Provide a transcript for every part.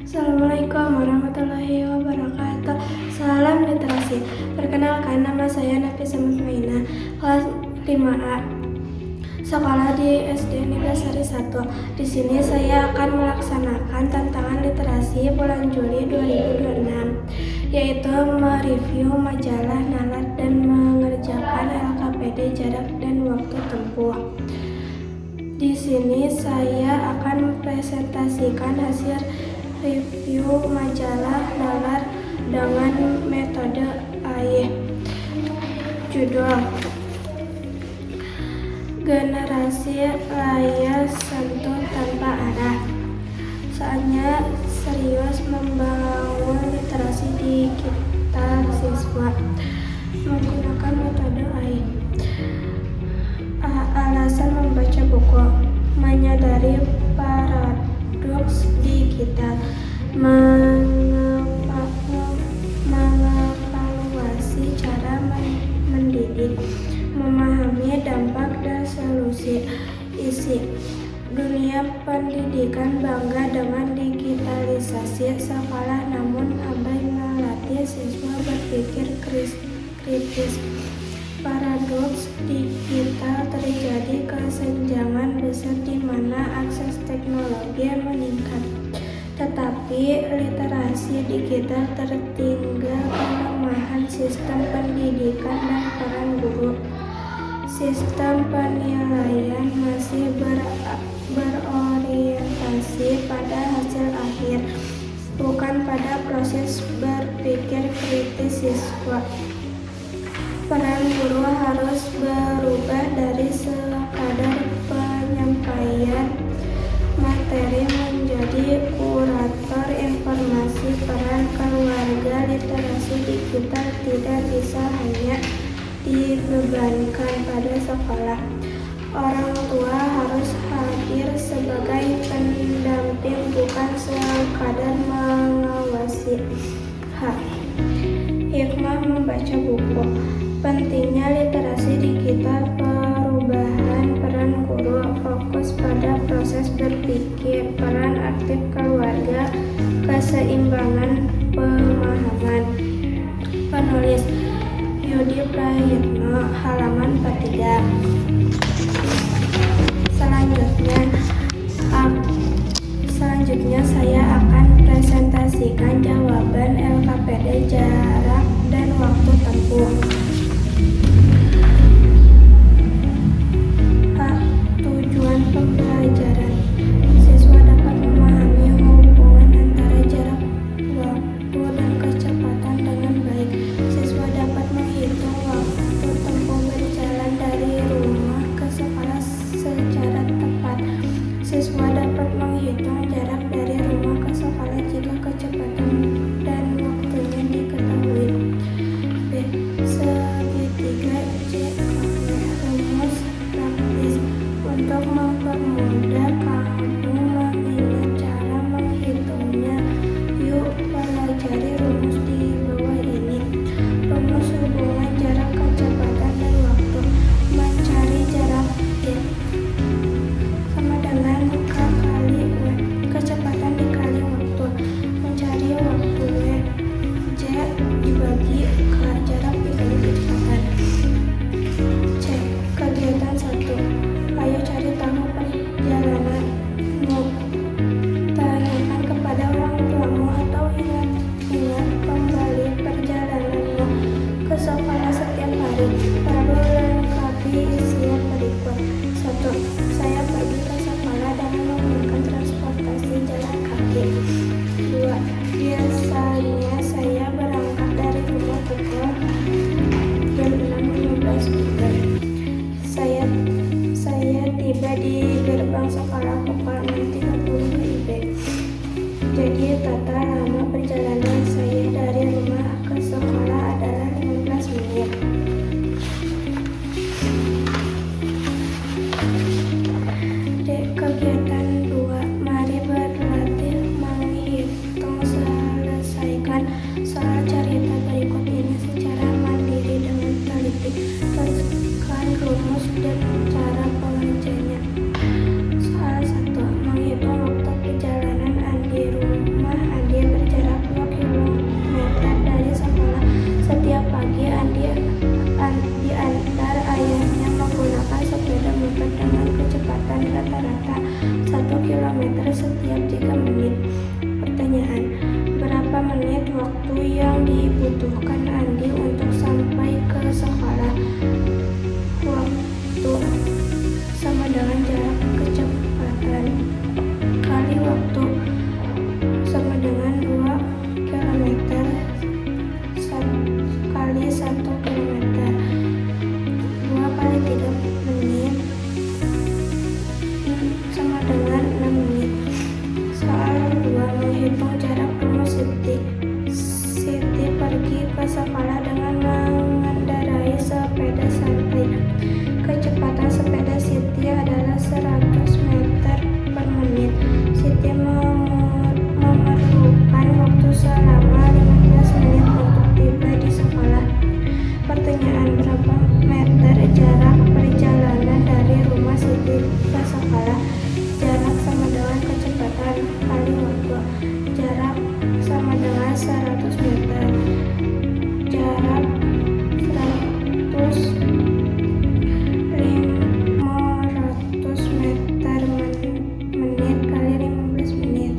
Assalamualaikum warahmatullahi wabarakatuh. Salam literasi. Perkenalkan, nama saya Nafisa Mutmainah, kelas 5A, sekolah di SD Neglasari 1. Di sini saya akan melaksanakan tantangan literasi bulan Juli 2026, yaitu mereview majalah Nalar dan mengerjakan LKPD jarak dan waktu tempuh. Di sini saya akan presentasikan hasil review majalah Nalar dengan metode AIE. Judul: Generasi Layar Sentuh Tanpa Arah. Saatnya serius membangun literasi digital siswa menggunakan metode AIE. Alasan membaca buku: menyadari paradoks digital, mengevaluasi cara mendidik, memahami dampak dan solusi. Isi: dunia pendidikan bangga dengan digitalisasi sekolah, namun abai melatih siswa berpikir kritis. Paradoks digital: terjadi kesenjangan besar di mana akses teknologi meningkat, tetapi literasi digital tertinggal. Kelemahan sistem pendidikan dan peran guru. Sistem penilaian masih berorientasi pada hasil akhir, bukan pada proses berpikir kritis siswa. Peran guru harus berubah dari sekadar penyampaian materi menjadi kurator informasi. Peran keluarga: literasi digital tidak bisa hanya dibebankan pada sekolah. Orang tua harus hadir sebagai pendamping, bukan sekadar mengawasi. Hikmah membaca buku. Pentingnya literasi digital, perubahan peran guru, fokus pada proses berpikir, peran aktif keluarga, keseimbangan pemahaman. Penulis: Yudi Prayitno, halaman 43. Selanjutnya saya akan presentasikan jawaban LKPD jarak dan waktu tempuh. menit waktu yang dibutuhkan Andi untuk sampai ke sekolah. Waktu sama dengan jarak kecepatan kali waktu sama dengan 2 km kali 1 km. 2 kali 3 menit sama dengan 6 menit. Soal 2, menghitung jarak rumah Siti. Siti pergi ke sekolah dengan mengendarai sepeda santai. Kecepatan sepeda Siti adalah 100 meter per menit. Siti memerlukan waktu selama 15 menit untuk tiba di sekolah. Pertanyaan: berapa meter jarak perjalanan dari rumah Siti ke sekolah? Jarak sama dengan kecepatan kali waktu. Jarak sama dengan 100 meter. Jarak 500 meter menit kali 15 menit.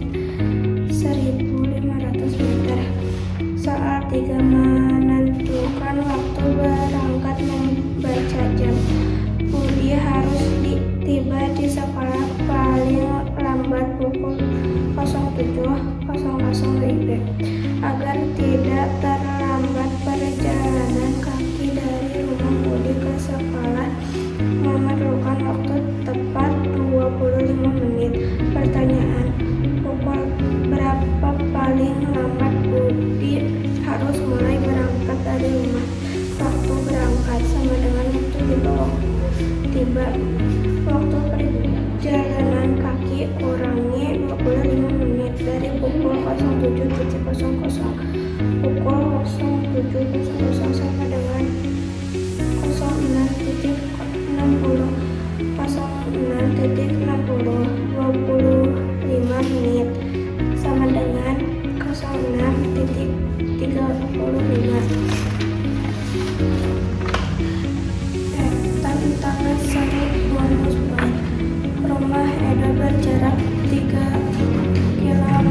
1500 meter. Soal 3, menentukan waktu berangkat membaca jam. Budi harus tiba di sekolah paling lambat pukul 07.00 WIB. Agar tidak terlambat perjalanan kaki dari rumah Budi ke sekolah memerlukan waktu tepat 25 menit. Pertanyaan: pukul berapa paling lambat Budi harus mulai berangkat dari rumah? Waktu berangkat sama dengan waktu tiba. Waktu perjalanan kaki kurangi 25 menit dari pukul 07.00. Pukul 07.00 sama dengan 06.60. 25 menit sama dengan 06.35. Tantangan seri bonus poin. Rumah Edo berjarak 3 km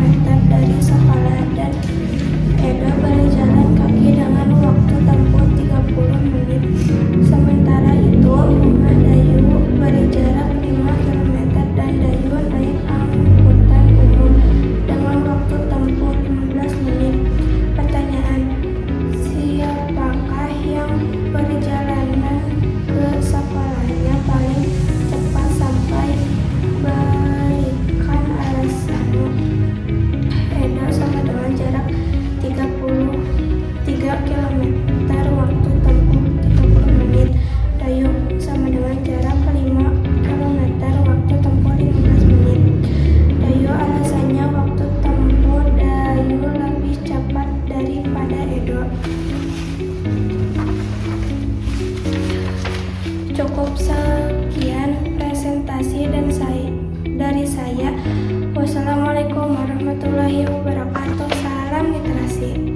dari sekolah dan Edo berjalan kaki dengan waktu tempuh 30 menit. Sementara itu, rumah Dayu berjarak 5 km dan Dayu naik angkutan umum dengan waktu tempuh 15 menit. Pertanyaan: siapakah yang perjalanan ke sekolahnya paling cepat sampai? Berikan alasanmu. Edo sama dengan jarak 33 km waktu tempuh 30 menit. Dayu sama dengan jarak 5 km waktu tempuh 15 menit. Dayu alasannya waktu tempuh Dayu lebih cepat daripada Edo. Cukup sekian presentasi dari saya. Wassalamualaikum warahmatullahi wabarakatuh. Salam literasi.